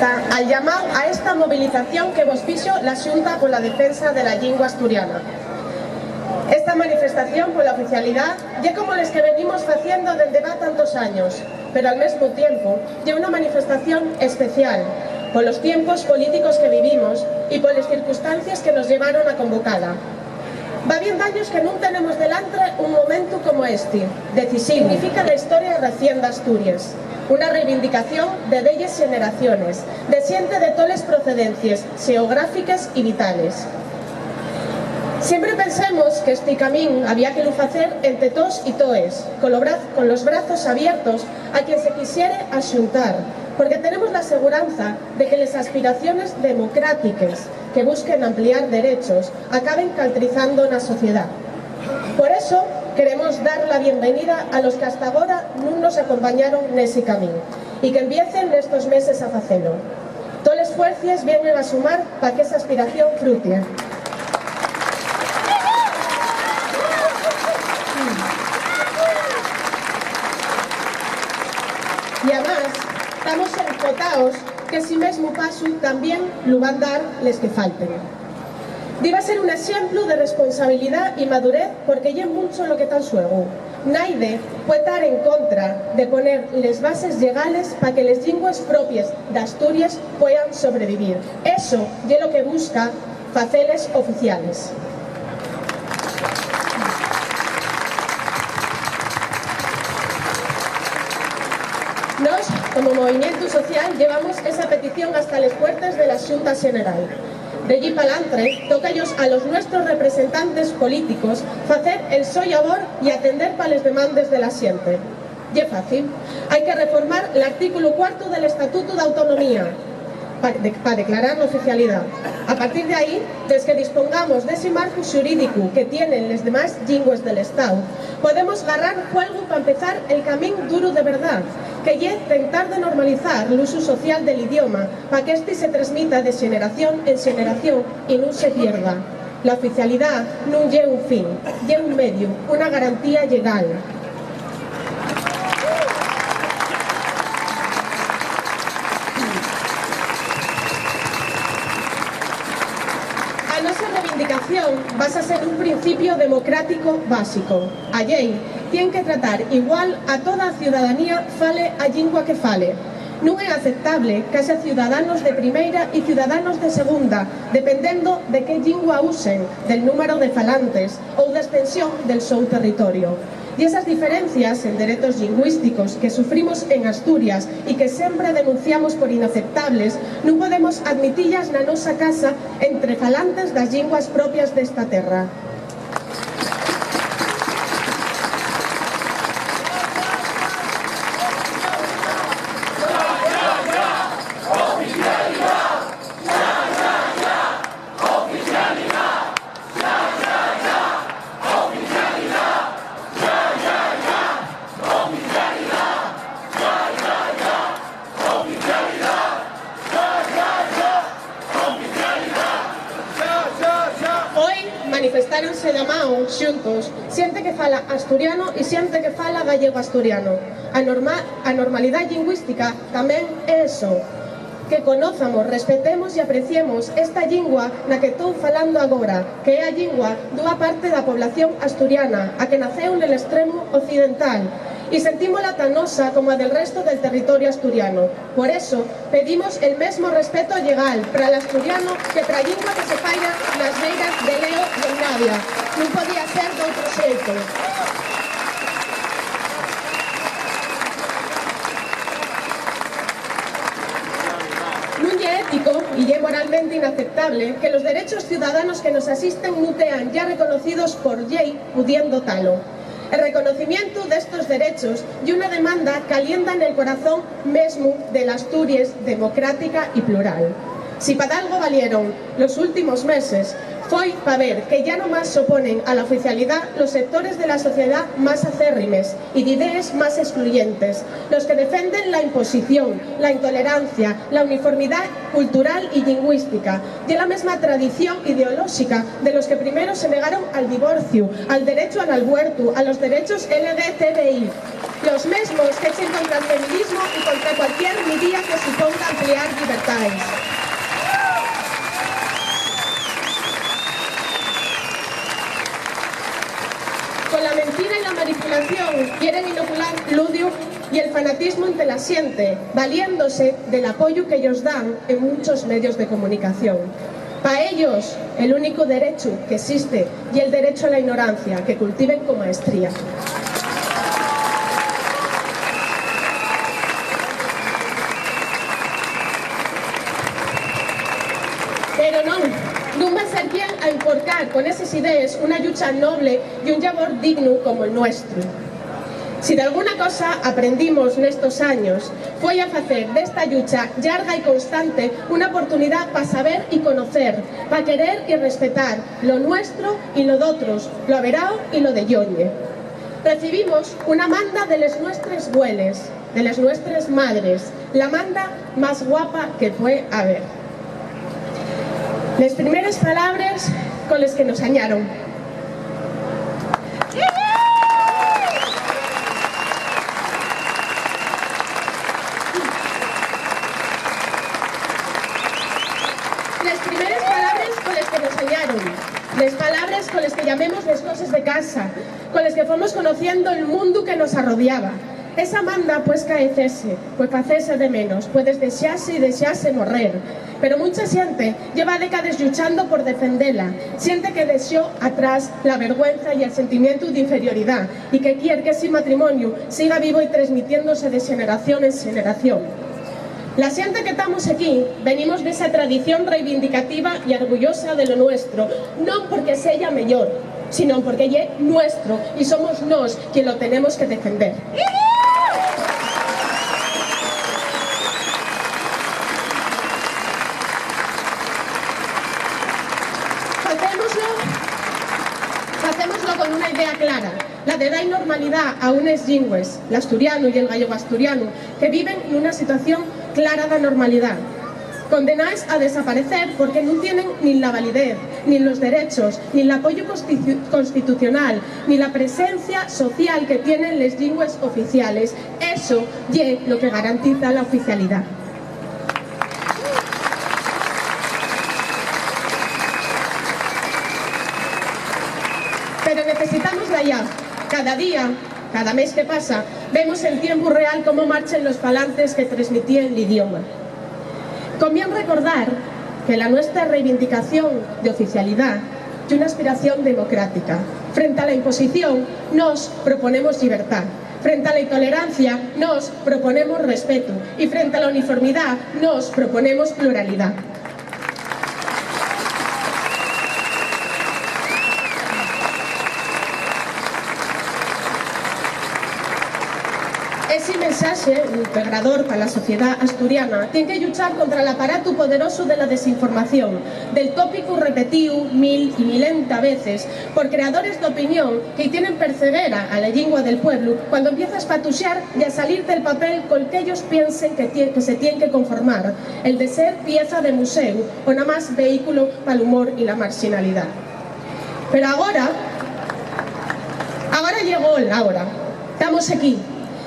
resposta al llamado a esta movilización que vos fixo la Xunta pola defensa de la lingua asturiana. Esta manifestación pola oficialidade é como les que venimos facendo dende va tantos años, pero al mesmo tiempo é unha manifestación especial polos tiempos políticos que vivimos e polas circunstancias que nos llevaron a convocala. Va bien daños que non tenemos delante un momento como este, decisivo. Significa la historia recién de Asturias, una reivindicación de bellas generaciones, de xente de toles procedencias xeográficas e vitales. Siempre pensemos que este camín había que lo hacer entre todos y toes, con los brazos abiertos a quien se quisiere axuntar, porque tenemos la aseguranza de que las aspiraciones democráticas que busquen ampliar derechos acaben caltrizando na sociedad. Por eso queremos dar la bienvenida a los que hasta agora non nos acompañaron nese camín y que empiecen nestos meses a facelo. Todos os esfuerzos vienen a sumar para que esa aspiración frute. Y además, estamos enfocados que si mesmo paso también lo van dar les que falten. Debe ser un ejemplo de responsabilidad y madurez porque es mucho lo que está en juego. Naide puede estar en contra de poner las bases legales para que las lenguas propias de Asturias puedan sobrevivir. Eso es lo que busca faceles oficiales. Nos, como movimiento social, llevamos esa petición hasta las puertas de la Xunta General. De allí para adelante, toca a los nuestros representantes políticos hacer el so labor y atender para las demandas de la xente. Y es fácil. Hay que reformar el artículo 4 del Estatuto de Autonomía para declarar la oficialidad. A partir de ahí, desde que dispongamos de ese marco jurídico que tienen las demás lenguas del Estado, podemos agarrar fuego para empezar el camino duro de verdad, que es intentar de normalizar el uso social del idioma para que este se transmita de generación en generación y no se pierda. La oficialidad no es un fin, es un medio, una garantía legal. A nosa reivindicación vas a ser un principio democrático básico. A lei tiene que tratar igual a toda a ciudadanía fale a lingua que fale. Non é aceptable que haxa ciudadanos de primeira e ciudadanos de segunda, dependendo de que lingua usen, del número de falantes ou da extensión del seu territorio. Y esas diferencias en derechos lingüísticos que sufrimos en Asturias y que siempre denunciamos por inaceptables, non podemos admitirlas na nosa casa entre falantes das linguas propias desta terra. Manifestáronse de mao xuntos xente que fala asturiano e xente que fala gallego-asturiano. A normalidade lingüística tamén é eso, que conozamos, respetemos e apreciemos esta lingua na que estou falando agora, que é a lingua dunha parte da población asturiana, a que naceu nel extremo occidental, y sentímola tan nosa como a del resto del territorio asturiano. Por eso, pedimos el mesmo respeto legal para el asturiano que para a lingua que se falla nas beiras de Leo e Navia. Non podía ser de outro xeito. Non é ético e é moralmente inaceptable que los derechos ciudadanos que nos asisten non tean ya reconocidos por lei pudiendo talo. El reconocimiento de estos derechos y una demanda que alienta en el corazón mismo de la Asturias democrática y plural. Si para algo valieron los últimos meses, Foi para ver que ya no más se oponen a la oficialidad los sectores de la sociedad más acérrimes y de ideas más excluyentes, los que defienden la imposición, la intolerancia, la uniformidad cultural y lingüística, y la misma tradición ideológica de los que primero se negaron al divorcio, al derecho al aborto, a los derechos LGTBI, los mismos que echen contra el feminismo y contra cualquier medida que suponga ampliar libertades. Con la mentira y la manipulación quieren inocular el odio y el fanatismo entre la gente, valiéndose del apoyo que ellos dan en muchos medios de comunicación. Para ellos, el único derecho que existe y el derecho a la ignorancia, que cultiven con maestría. Pero non va a ser quien a importar con esas ideas una lucha noble y un labor digno como el nuestro. Si de alguna cosa aprendimos nestos años, foi a facer desta lucha larga y constante una oportunidad para saber y conocer, para querer y respetar lo nuestro y lo de otros, lo averao y lo de yoñe. Recibimos una manda de les nuestras abuelas, de les nuestras madres, la manda más guapa que puede haber. Les primeras palabras con las que nos añaron. Les primeras palabras con las que nos enseñaron, les palabras con las que llamemos las cosas de casa, con las que fuimos conociendo el mundo que nos arrodeaba. Esa manda pues caecese, pues facese de menos, puedes desearse y desearse morrer. Pero mucha gente lleva décadas luchando por defenderla, siente que deseó atrás la vergüenza y el sentimiento de inferioridad y que quiere que ese matrimonio siga vivo y transmitiéndose de generación en generación. La gente que estamos aquí venimos de esa tradición reivindicativa y orgullosa de lo nuestro, no porque sea mejor, sino porque es nuestro y somos nos quien lo tenemos que defender. Hacémoslo con una idea clara, la de dar normalidad a unes lingües, l'asturiano y el gallego-asturiano, que viven en una situación clara de normalidad, condenados a desaparecer porque no tienen ni la validez, ni los derechos, ni el apoyo constitucional, ni la presencia social que tienen las lingües oficiales. Eso es lo que garantiza la oficialidad. Pero necesitamos la ya. Cada día, cada mes que pasa, vemos en tiempo real cómo marchan los falantes que transmitían el idioma. Conviene recordar que la nuestra reivindicación de oficialidad es una aspiración democrática. Frente a la imposición, nos proponemos libertad. Frente a la intolerancia, nos proponemos respeto. Y frente a la uniformidad, nos proponemos pluralidad. Ese mensaje integrador para la sociedad asturiana tiene que luchar contra el aparato poderoso de la desinformación, del tópico repetido mil y milenta veces por creadores de opinión que tienen percebera a la lengua del pueblo cuando empieza a espatuxear y a salir del papel con que ellos piensen que se tienen que conformar, el de ser pieza de museo o nada más vehículo para el humor y la marginalidad. Pero ahora llegó la hora. Estamos aquí.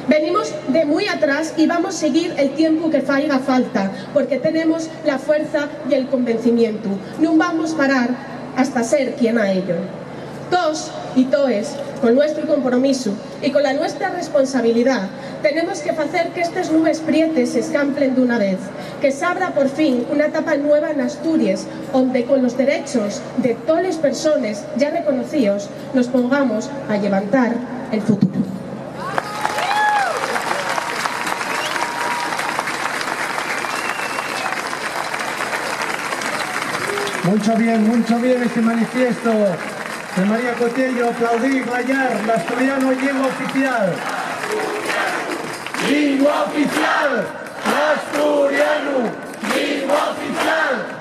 Venimos de muy atrás y vamos a seguir el tiempo que haga falta, porque tenemos la fuerza y el convencimiento. No vamos a parar hasta ser quien a ello. Todos y toes, con nuestro compromiso y con la nuestra responsabilidad, tenemos que hacer que estas nubes prietes se escamplen de una vez, que se abra por fin una etapa nueva en Asturias, donde con los derechos de todas las personas ya reconocidos nos pongamos a levantar el futuro. Mucho bien este manifiesto de María Cotello. Aplaudir, bailar, el asturiano lengua oficial. Lengua oficial, asturiano, lengua oficial.